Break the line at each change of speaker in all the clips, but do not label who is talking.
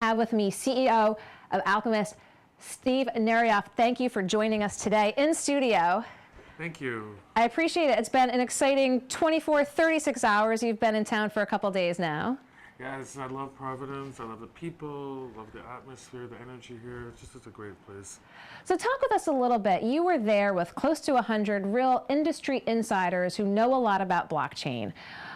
have with me CEO of Alchemist, Steve Narioff. Thank you for joining us today in studio.
Thank you.
I appreciate it. It's been an exciting 24, 36 hours. You've been in town for a couple days now.
Yes, I love Providence. I love the people, love the atmosphere, the energy here. It's a great place.
So talk with us a little bit. You were there with close to 100 real industry insiders who know a lot about blockchain.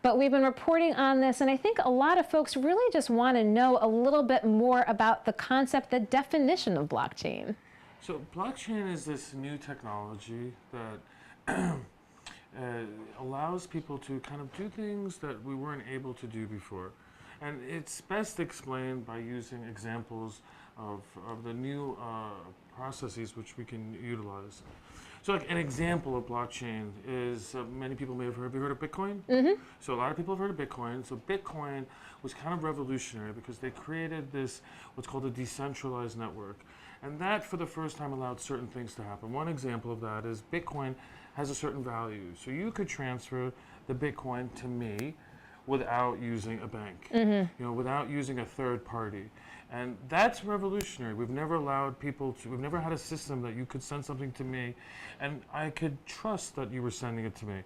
But we've been reporting on this, and I think a lot of folks really just want to know a little bit more about the concept, the definition of blockchain.
So blockchain is this new technology that allows people to kind of do things that we weren't able to do before. And it's best explained by using examples of the new processes which we can utilize. So like an example of blockchain is, many people may have heard of Bitcoin? Mm-hmm. So a lot of people have heard of Bitcoin. So Bitcoin was kind of revolutionary because they created this, what's called a decentralized network. And that, for the first time, allowed certain things to happen. One example of that is Bitcoin has a certain value. So you could transfer the Bitcoin to me without using a bank, without using a third party. And that's revolutionary. We've never allowed people to, we've never had a system that you could send something to me and I could trust that you were sending it to me.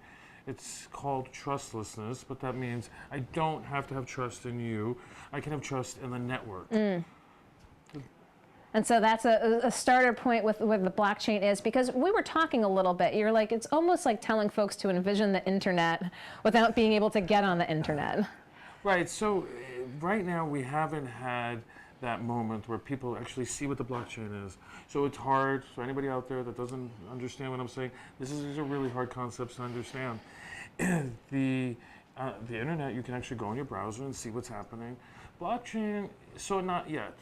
It's called trustlessness, but that means I don't have to have trust in you. I can have trust in the network.
And so that's a starter point with where the blockchain is, because we were talking a little bit. You're like, it's almost like telling folks to envision the internet without being able to get on the internet.
Right, so right now we haven't had that moment where people actually see what the blockchain is. So it's hard, so anybody out there that doesn't understand what I'm saying, these are really hard concepts to understand. The internet, you can actually go in your browser and see what's happening. Blockchain, so not yet.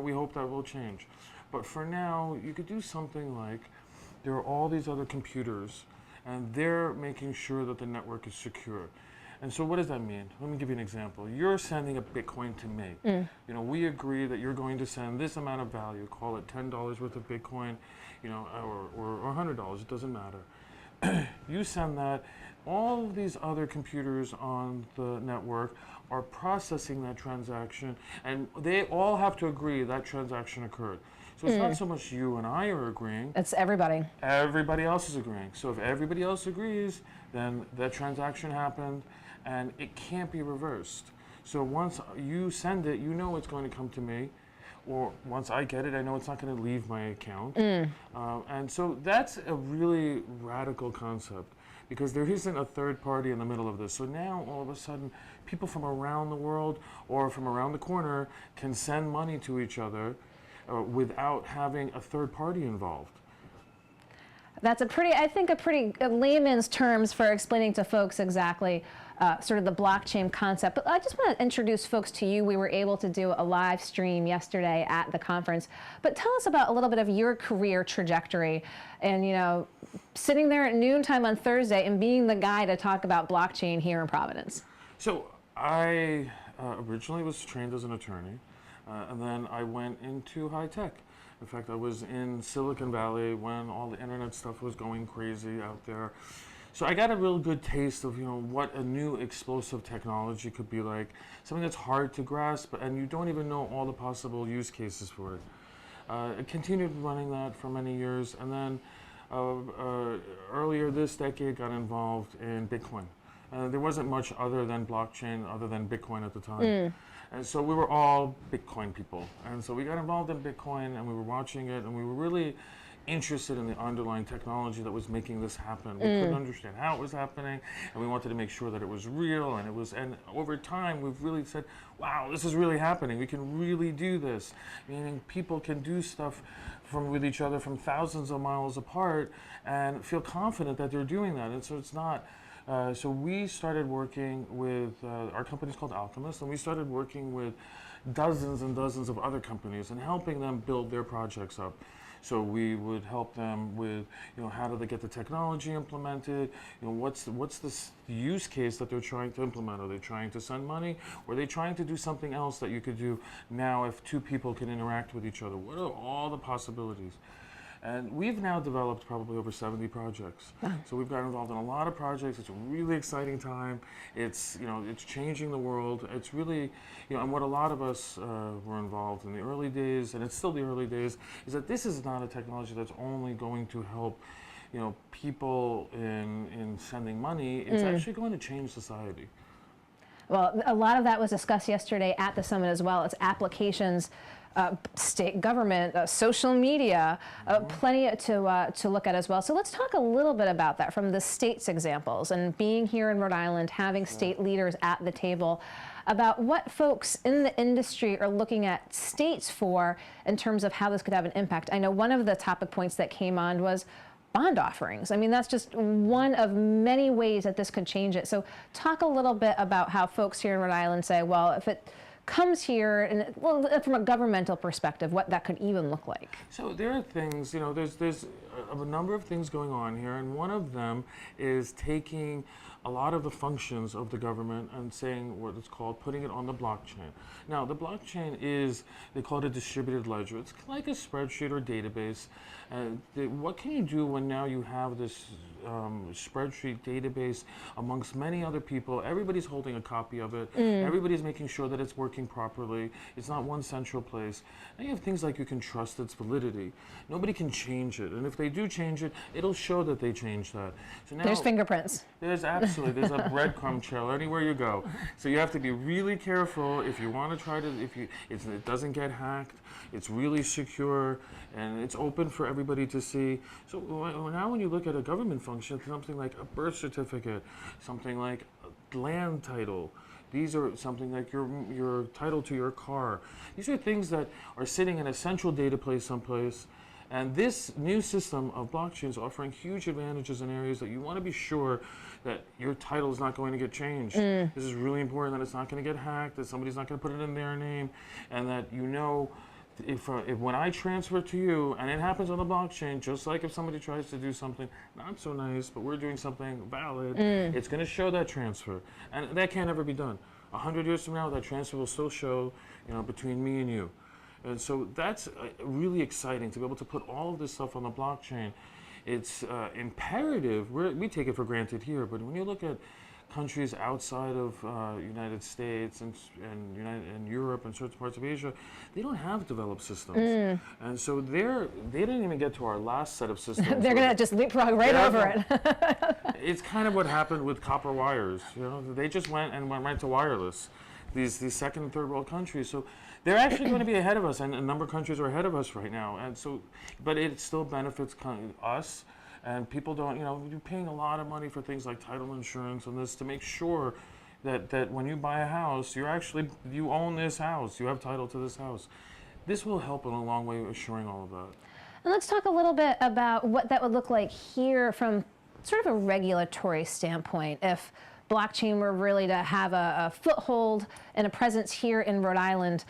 We hope that will change. But for now, you could do something like, there are all these other computers, and they're making sure that the network is secure. And so what does that mean? Let me give you an example. You're sending a Bitcoin to me. We agree that you're going to send this amount of value, call it $10 worth of Bitcoin, or $100, it doesn't matter. You send that, all of these other computers on the network are processing that transaction, and they all have to agree that transaction occurred. So it's not so much you and I are agreeing.
It's everybody.
Everybody else is agreeing. So if everybody else agrees, then that transaction happened, and it can't be reversed. So once you send it, you know it's going to come to me. Or once I get it, I know it's not going to leave my account. And so that's a really radical concept, because there isn't a third party in the middle of this. So now, all of a sudden, people from around the world or from around the corner can send money to each other without having a third party involved.
That's a pretty layman's terms for explaining to folks exactly sort of the blockchain concept. But I just want to introduce folks to you. We were able to do a live stream yesterday at the conference. But tell us about a little bit of your career trajectory and, sitting there at noontime on Thursday and being the guy to talk about blockchain here in Providence.
So I originally was trained as an attorney, and then I went into high tech. In fact, I was in Silicon Valley when all the internet stuff was going crazy out there. So I got a real good taste of, what a new explosive technology could be like, something that's hard to grasp, and you don't even know all the possible use cases for it. I continued running that for many years, and then earlier this decade got involved in Bitcoin. There wasn't much other than blockchain, other than Bitcoin at the time. And so we were all Bitcoin people. And so we got involved in Bitcoin, and we were watching it, and we were really interested in the underlying technology that was making this happen. We couldn't understand how it was happening, and we wanted to make sure that it was real, and over time we've really said, wow, this is really happening. We can really do this. Meaning people can do stuff with each other from thousands of miles apart and feel confident that they're doing that. And so it's not. So we started working with, our company's called Alchemist, and we started working with dozens and dozens of other companies and helping them build their projects up. So we would help them with, how do they get the technology implemented? What's the use case that they're trying to implement? Are they trying to send money? Or are they trying to do something else that you could do now if two people can interact with each other? What are all the possibilities? And we've now developed probably over 70 projects. So we've got involved in a lot of projects. It's a really exciting time. It's, it's changing the world. It's really, and what a lot of us were involved in the early days, and it's still the early days, is that this is not a technology that's only going to help, people in sending money. It's actually going to change society.
Well, a lot of that was discussed yesterday at the summit as well. It's applications, state government, social media, plenty to look at as well. So let's talk a little bit about that from the state's examples and being here in Rhode Island, having state leaders at the table about what folks in the industry are looking at states for in terms of how this could have an impact. I know one of the topic points that came on was bond offerings. I mean, that's just one of many ways that this could change it. So talk a little bit about how folks here in Rhode Island say, well, if it comes here, and well, from a governmental perspective, what that could even look like.
So there are things, there's a number of things going on here, and one of them is taking a lot of the functions of the government and saying what it's called, putting it on the blockchain. Now, the blockchain is, they call it a distributed ledger. It's like a spreadsheet or database. What can you do when now you have this spreadsheet database amongst many other people? Everybody's holding a copy of it. Everybody's making sure that it's working properly. It's not one central place. And you have things like you can trust its validity. Nobody can change it. And if they do change it, it'll show that they changed that. So now
There's fingerprints.
there's a breadcrumb trail anywhere you go. So you have to be really careful if you want to try to, it doesn't get hacked, it's really secure, and it's open for everybody to see. So now when you look at a government function, something like a birth certificate, something like a land title, these are something like your title to your car. These are things that are sitting in a central data place someplace. And this new system of blockchain is offering huge advantages in areas that you want to be sure that your title is not going to get changed. This is really important, that it's not going to get hacked, that somebody's not going to put it in their name, and that if when I transfer to you, and it happens on the blockchain, just like if somebody tries to do something not so nice, but we're doing something valid, it's going to show that transfer. And that can't ever be done. 100 years from now, that transfer will still show, between me and you. And so that's really exciting to be able to put all of this stuff on the blockchain. It's imperative. We take it for granted here, but when you look at countries outside of United States and Europe and certain parts of Asia, they don't have developed systems. And so they didn't even get to our last set of systems.
They're going to just leapfrog right over it.
It's kind of what happened with copper wires. They just went right to wireless. These second and third world countries. So they're actually going to be ahead of us, and a number of countries are ahead of us right now. And so, but it still benefits us, and people don't, you're paying a lot of money for things like title insurance and this to make sure that when you buy a house, you own this house, you have title to this house. This will help in a long way assuring all of that.
And let's talk a little bit about what that would look like here from sort of a regulatory standpoint. If blockchain were really to have a foothold and a presence here in Rhode Island,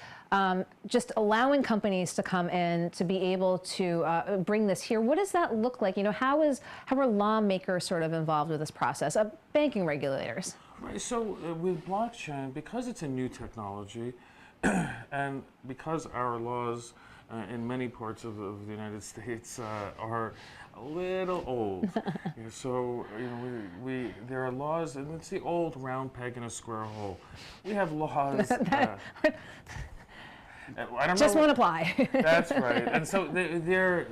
just allowing companies to come in to be able to bring this here. What does that look like? How are lawmakers sort of involved with this process? Banking regulators.
Right. So with blockchain, because it's a new technology, and because our laws in many parts of the United States are a little old. So there are laws, and it's the old round peg in a square hole. We have laws. I don't
just
know,
won't apply.
That's right. And so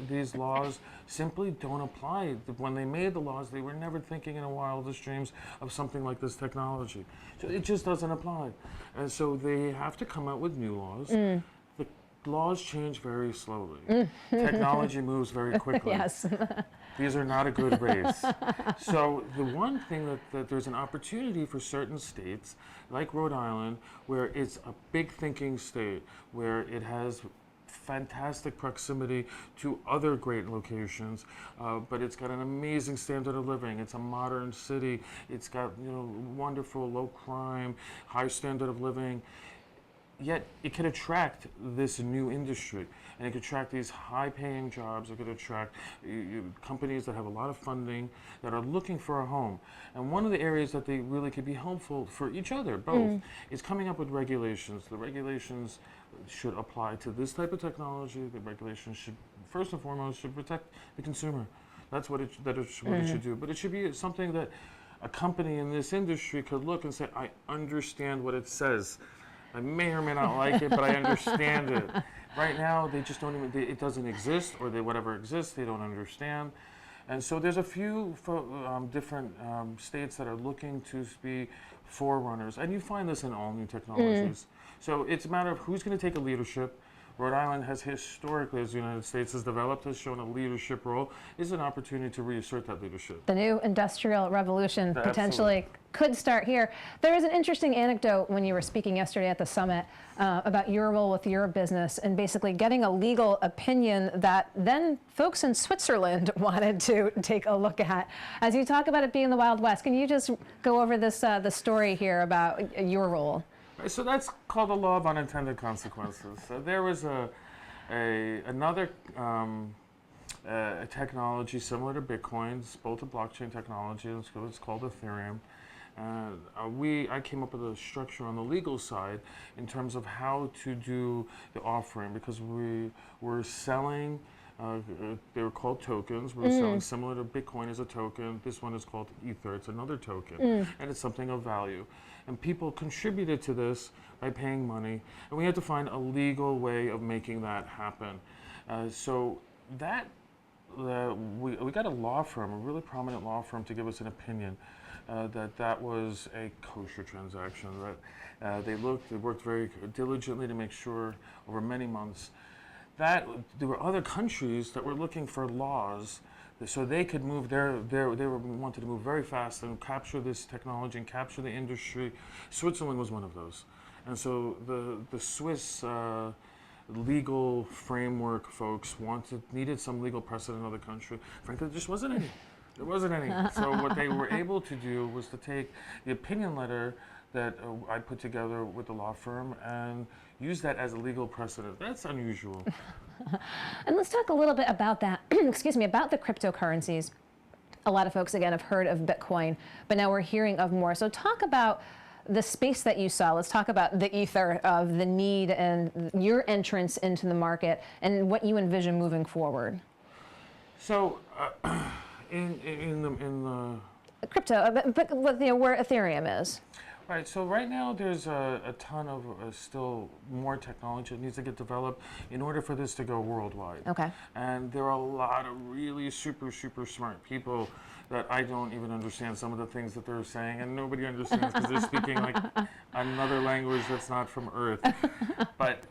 these laws simply don't apply. When they made the laws, they were never thinking in a wildest dreams of something like this technology. So it just doesn't apply. And so they have to come out with new laws. The laws change very slowly. Technology moves very quickly.
Yes.
These are not a good race. So the one thing that there's an opportunity for certain states, like Rhode Island, where it's a big thinking state, where it has fantastic proximity to other great locations, but it's got an amazing standard of living. It's a modern city. It's got wonderful low crime, high standard of living. Yet it could attract this new industry, and it could attract these high-paying jobs. It could attract companies that have a lot of funding that are looking for a home. And one of the areas that they really could be helpful for each other, both, is coming up with regulations. The regulations should apply to this type of technology. The regulations should first and foremost should protect the consumer. That's what it should do. But it should be something that a company in this industry could look and say, I understand what it says. I may or may not like it, but I understand it. Right now, they just don't even, it doesn't exist, or whatever exists, they don't understand. And so there's a few different states that are looking to be forerunners. And you find this in all new technologies. So it's a matter of who's going to take a leadership. Rhode Island has historically, as the United States has developed, has shown a leadership role, is an opportunity to reassert that leadership.
The new industrial revolution
Absolutely.
potentially could start here. There is an interesting anecdote when you were speaking yesterday at the summit about your role with your business and basically getting a legal opinion that then folks in Switzerland wanted to take a look at. As you talk about it being the Wild West, can you just go over this the story here about your role?
So that's called the law of unintended consequences. So there was another technology similar to Bitcoin. It's both a blockchain technology. It's called Ethereum. I came up with a structure on the legal side in terms of how to do the offering, because we were selling. They were called tokens. We were selling similar to Bitcoin as a token. This one is called Ether. It's another token, and it's something of value. And people contributed to this by paying money, and we had to find a legal way of making that happen. So that we got a law firm, a really prominent law firm, to give us an opinion that was a kosher transaction. That they worked very diligently to make sure over many months that there were other countries that were looking for laws so they could move wanted to move very fast and capture this technology and capture the industry. Switzerland was one of those. And so the Swiss legal framework folks needed some legal precedent in other country. Frankly, there just wasn't any. There wasn't any. So what they were able to do was to take the opinion letter that I put together with the law firm and use that as a legal precedent. That's unusual.
And let's talk a little bit about that, excuse me, about the cryptocurrencies. A lot of folks, again, have heard of Bitcoin, but now we're hearing of more. So talk about the space that you saw. Let's talk about the ether of the need and your entrance into the market and what you envision moving forward.
So in the
Crypto, but where Ethereum is.
Right, so right now there's a ton of still more technology that needs to get developed in order for this to go worldwide.
Okay.
And there are a lot of really super smart people that I don't even understand some of the things that they're saying, and nobody understands because they're speaking like another language that's not from Earth.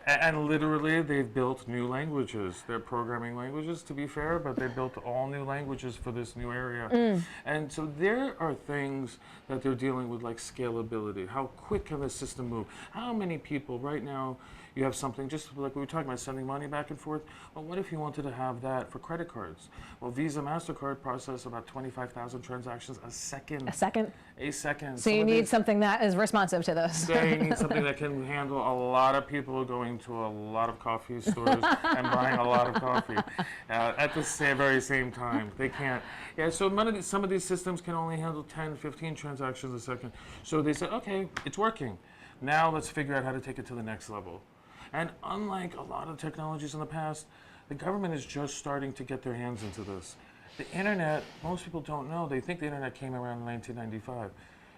And literally they've built new languages. They're programming languages, to be fair, but they built all new languages for this new area. And so there are things that they're dealing with, like scalability. How quick can the system move? How many people right now, you have something, just like we were talking about sending money back and forth. Well, what if you wanted to have that for credit cards? Well, Visa, MasterCard process about 25,000 transactions a second.
A second?
A second.
So you need something that is responsive to this.
They need something that can handle a lot of people going to a lot of coffee stores and buying a lot of coffee at the very same time. They can't. Yeah, so some of these systems can only handle 10, 15 transactions a second. So they said, okay, it's working. Now let's figure out how to take it to the next level. And unlike a lot of technologies in the past, the government is just starting to get their hands into this. The internet, most people don't know. They think the internet came around in 1995.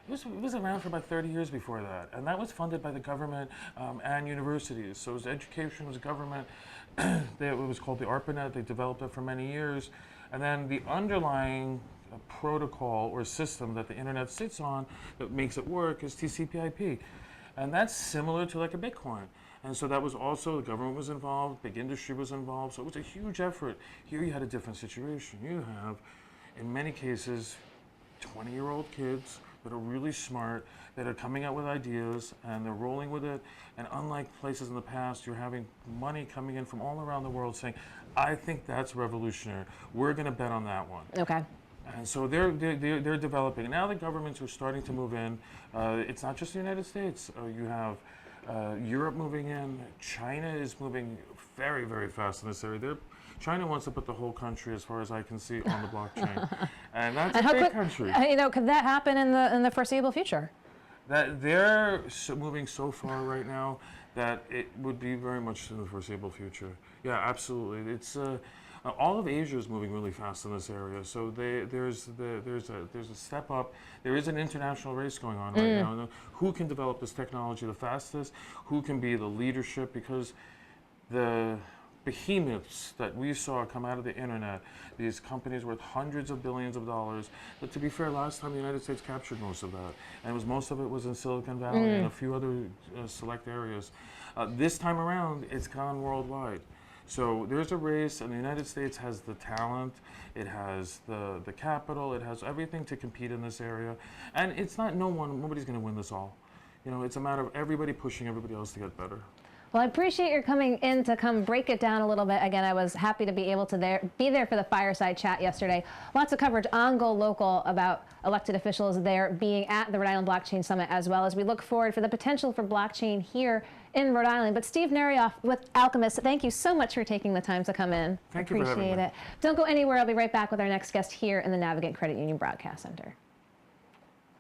It was around for about 30 years before that, and that was funded by the government and universities. So it was education, it was government. It was called the ARPANET. They developed it for many years. And then the underlying protocol or system that the internet sits on that makes it work is TCP/IP. And that's similar to like a Bitcoin. And so that was also, the government was involved, big industry was involved, so it was a huge effort. Here you had a different situation. You have, in many cases, 20-year-old kids that are really smart, that are coming out with ideas, and they're rolling with it. And unlike places in the past, you're having money coming in from all around the world saying, I think that's revolutionary. We're going to bet on that one.
Okay.
And so they're developing. And now the governments are starting to move in. It's not just the United States. You have Europe moving in. China is moving very fast in this area. China wants to put the whole country, as far as I can see, on the blockchain. And that's a big country.
Could that happen in the foreseeable future?
That they're moving so far right now that it would be very much in the foreseeable future. Yeah, absolutely. It's all of Asia is moving really fast in this area, so there's a step up. There is an international race going on right now. Who can develop this technology the fastest? Who can be the leadership? Because the behemoths that we saw come out of the internet, these companies worth hundreds of billions of dollars, but to be fair, last time the United States captured most of that, and most of it was in Silicon Valley and a few other select areas. This time around, it's gone worldwide. So there's a race, and the United States has the talent, it has the capital, it has everything to compete in this area. And it's not nobody's going to win this all. You know, it's a matter of everybody pushing everybody else to get better.
Well, I appreciate your coming in to come break it down a little bit. Again, I was happy to be able to be there for the fireside chat yesterday. Lots of coverage on GoLocal about elected officials there being at the Rhode Island Blockchain Summit, as well as we look forward for the potential for blockchain here in Rhode Island. But Steve Narioff with Alchemist, thank you so much for taking the time to come in.
Thank you for having me.
Appreciate it. Don't go anywhere. I'll be right back with our next guest here in the Navigant Credit Union Broadcast Center.